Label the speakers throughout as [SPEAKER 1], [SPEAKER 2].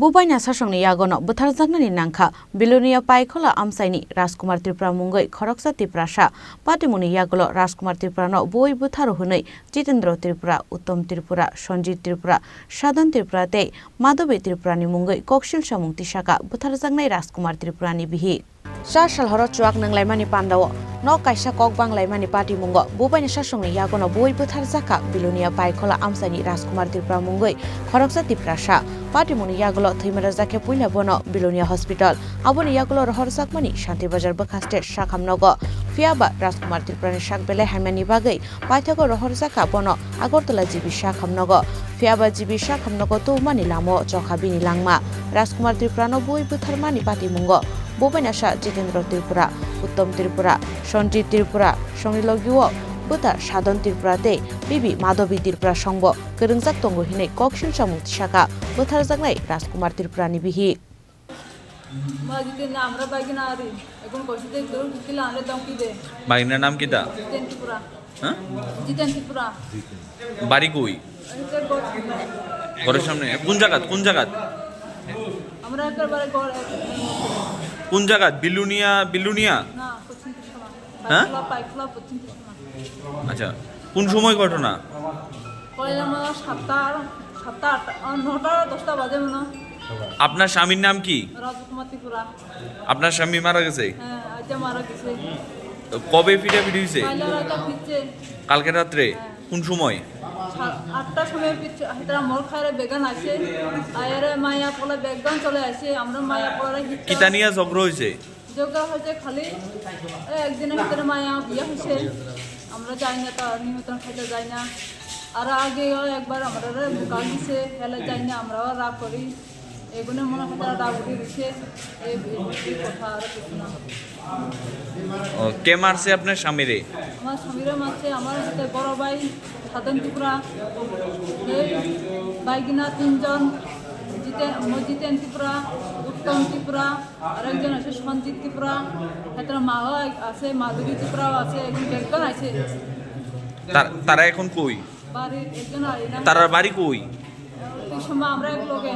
[SPEAKER 1] Bubainasa Songni Yano Butharjakha ni nangkha Belonia Paikhola Amchaini Rajkumar Tripura mungoi Khoroksa Tripura Patimuni Yagolo Rajkumar Tripura no Buwi Butharu hunai Jitendra Tripura Uttom Tripura Sonjit Tripura Sadan Tripura te Madhavi Tripura ni mungoi Kokshil Samung Tisaka Butharjakha Rajkumar Tripura ni bihi Sa salhoro chuak nanglaimani pandawo no kaisa kok banglaimani party mungo Bubainasa Songni Yano Buwi Butharjakha Belonia Paikhola Amchaini Rajkumar Tripura mungoi Khoroksa Tripura Patimuni Yagolo Butharjakha puila bono Belonia Hospital aboni Yagolo Rohorjakmani Shanti Bazar Bakaste Shakhamnogo Fiaba Rajkumar Tripura Shakbele Hamani Bagai Paithago Rohorjakha bono Agortala Jibi Shakhamnogo Fiaba Jibi Shakhamnogo Tumani Lamo Chokhabini Langma Rajkumar Tripura no Buwi Butharmani Patimungo Bubainasa Jitendra Tripura Uttom Tripura Sonjit Tripura Songni logiwo Buta Sadan Tripura te Bibi Madhavi Tripura Songbo Kerengjak tongo hinai Kokshil Samung Tisaka Butharjakha Rajkumar Tripura ni bihi
[SPEAKER 2] Bagina naam kita?
[SPEAKER 3] Jiten Tripura.
[SPEAKER 2] Bari koi? Gorer samne kun jagat?
[SPEAKER 3] Amra ekar bare gor
[SPEAKER 2] Kun jagat Belonia?
[SPEAKER 3] Na Pochin Tripura. Paikhola Pochin Tripura.
[SPEAKER 2] আচ্ছা কোন সময় ঘটনা
[SPEAKER 3] কইলাম 7টা 9টা 10টা বাজে মনে
[SPEAKER 2] আপনার স্বামীর নাম কি
[SPEAKER 3] রাজকুমার ত্রিপুরা
[SPEAKER 2] আপনার স্বামী মারা গেছে
[SPEAKER 3] হ্যাঁ আজ মারা গেছে
[SPEAKER 2] কবে ফিরে হইছে
[SPEAKER 3] কাল রাতে ফিরছে
[SPEAKER 2] কালকে রাতে কোন সময়
[SPEAKER 3] 8টার সময় ফিরছে হেতরা মোর খায়রে বেগান আছে আয়ারে মায়া পোলা বেগান চলে আসে আমরা মায়া পোলা
[SPEAKER 2] কিতানিয়া ঝগড়া হইছে
[SPEAKER 3] যোগা হয়েছে খালি একদিনের ভিতরে মায়া বিয়ে হয়েছে আমরা যাই না তো নিমন্ত্রণ খাইতে যাই না আর আগে একবার আমরা বোকা দিছে ফেলে যাই না আমরাও রাগ করি এগুলো মনে হয় তারা রাগ উঠে দিচ্ছে এই কথা আর কিছু না
[SPEAKER 2] কে মারছে আপনার স্বামীরে
[SPEAKER 3] আমার স্বামীরা মারছে আমার সাথে বড় ভাই সাধন ত্রিপুরা বাইগিনা 3 জন Jiten Tripura, Uttom Tripura, আর একজন আছে সঞ্জিত ত্রিপুরা হেতরা মাও আছে মাধবী ত্রিপুরা আছে একজন আছে
[SPEAKER 2] তারা এখন কই
[SPEAKER 3] বাড়ি একজন আইনা
[SPEAKER 2] তারার বাড়ি কই
[SPEAKER 3] এই সময় আমরা এক লগে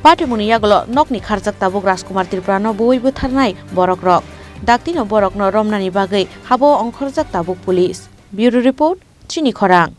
[SPEAKER 1] Patimuni Yagolo Nokni Kharjak Tabuk Rajkumar Tripura no Buwi Butharnai Borok Rok Daktino Borok no Romnani Bagai Habo Ongkhorjak Tabuk Police Bureau Report Chini Khorang